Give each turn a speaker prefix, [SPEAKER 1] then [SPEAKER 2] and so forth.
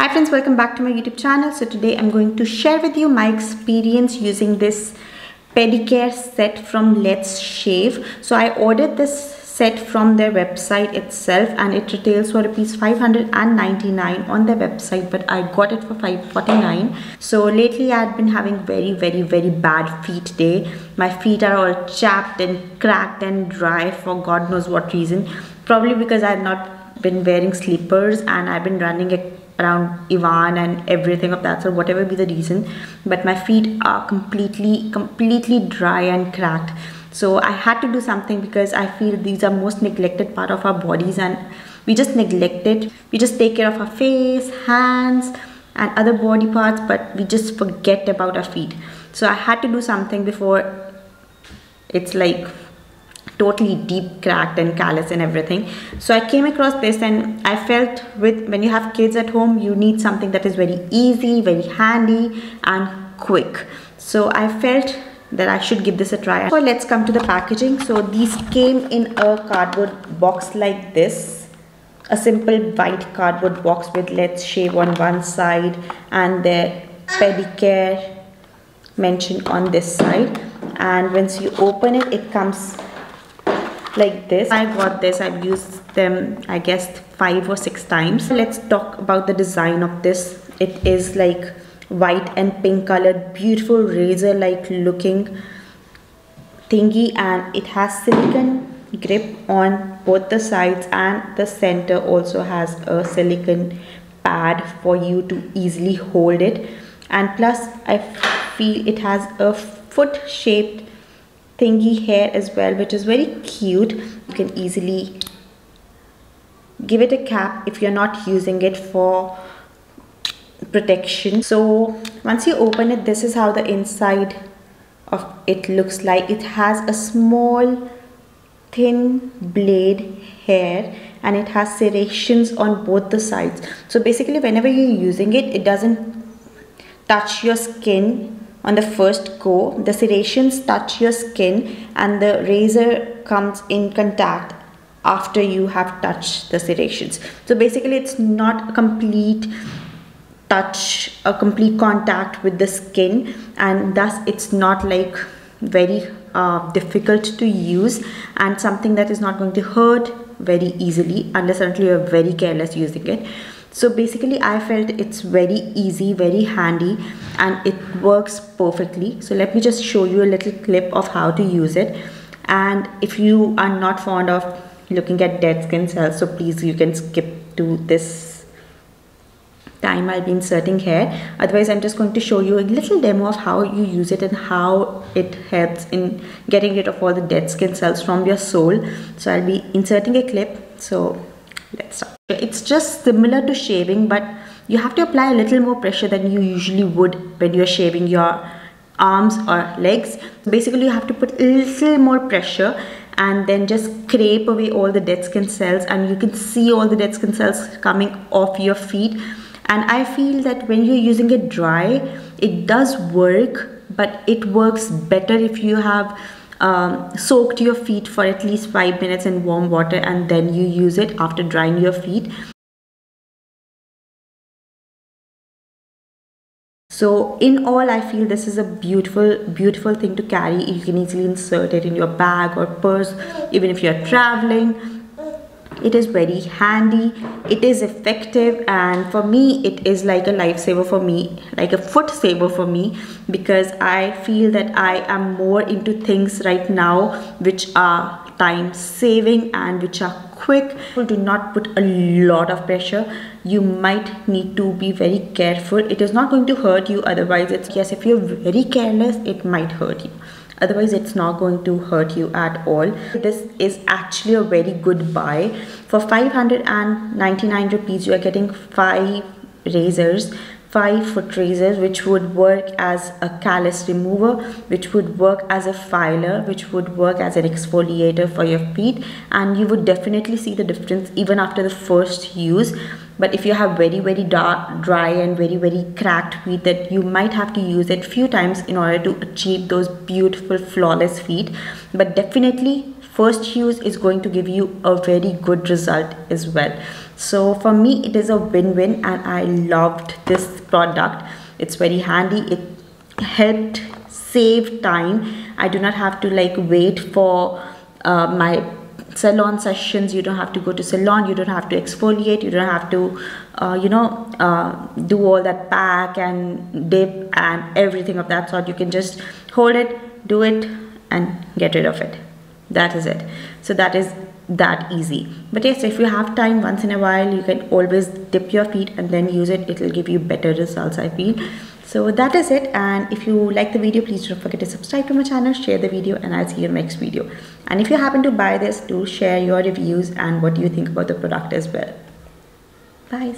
[SPEAKER 1] Hi friends, welcome back to my YouTube channel. So today I'm going to share with you my experience using this pedicure set from Let's Shave. So I ordered this set from their website itself and it retails for rupees 599 on their website, but I got it for 549. So lately I had been having very bad feet day. My feet are all chapped and cracked and dry for God knows what reason. Probably because I have not been wearing slippers and I've been running around Ivan and everything of that sort, whatever be the reason, but my feet are completely dry and cracked. So I had to do something because I feel these are most neglected part of our bodies and we just neglect it. We just take care of our face, hands and other body parts, but we just forget about our feet. So I had to do something before it's like totally deep cracked and callous and everything. So I came across this and I felt when you have kids at home, you need something that is very easy, very handy and quick. So I felt that I should give this a try. So let's come to the packaging. So these came in a cardboard box like this, a simple white cardboard box with Let's Shave on one side and their pedicure mentioned on this side. And once you open it, it comes like this. I got this, I've used them I guess 5 or 6 times. Let's talk about the design of this. It is like white and pink colored, beautiful razor like looking thingy, and it has silicone grip on both the sides and the center also has a silicone pad for you to easily hold it. And plus I feel it has a foot shaped thingy here as well, which is very cute. You can easily give it a cap if you're not using it for protection. So once you open it, this is how the inside of it looks like. It has a small thin blade here and it has serrations on both the sides. So basically whenever you're using it, it doesn't touch your skin on the first go. The serrations touch your skin and the razor comes in contact after you have touched the serrations. So basically it's not a complete touch, a complete contact with the skin, and thus it's not like very difficult to use and something that is not going to hurt very easily unless until you're very careless using it. So basically I felt it's very easy, very handy and it works perfectly. So let me just show you a little clip of how to use it. And if you are not fond of looking at dead skin cells, so please you can skip to this time I'll be inserting here. Otherwise I'm just going to show you a little demo of how you use it and how it helps in getting rid of all the dead skin cells from your sole. So I'll be inserting a clip. So let's start. It's just similar to shaving, but you have to apply a little more pressure than you usually would when you're shaving your arms or legs. Basically you have to put a little more pressure and then just scrape away all the dead skin cells, and you can see all the dead skin cells coming off your feet. And I feel that when you're using it dry, it does work, but it works better if you have soaked your feet for at least 5 minutes in warm water and then you use it after drying your feet. So in all, I feel this is a beautiful thing to carry. You can easily insert it in your bag or purse, even if you're traveling. It is very handy, it is effective, and for me it is like a lifesaver for me, like a foot saver for me, because I feel that I am more into things right now which are time saving and which are quick. Do not put a lot of pressure. You might need to be very careful. It is not going to hurt you, otherwise it's, yes, if you're very careless it might hurt you. Otherwise it's not going to hurt you at all. This is actually a very good buy. For 599 rupees you are getting 5 razors, 5 foot razors, which would work as a callus remover, which would work as a filer, which would work as an exfoliator for your feet, and you would definitely see the difference even after the first use. But if you have very dry and very cracked feet, that you might have to use it few times in order to achieve those beautiful flawless feet. But definitely first use is going to give you a very good result as well. So for me it is a win-win, and I loved this product. It's very handy. It helped save time. I do not have to like wait for my salon sessions. You don't have to go to salon, you don't have to exfoliate, you don't have to do all that pack and dip and everything of that sort. You can just hold it, do it, and get rid of it. That is it. So that is that easy. But yes, if you have time once in a while, you can always dip your feet and then use it. It will give you better results, I feel. So that is it. And if you like the video, please don't forget to subscribe to my channel, share the video, and I'll see you in the next video. And if you happen to buy this, do share your reviews and what you think about the product as well. Bye.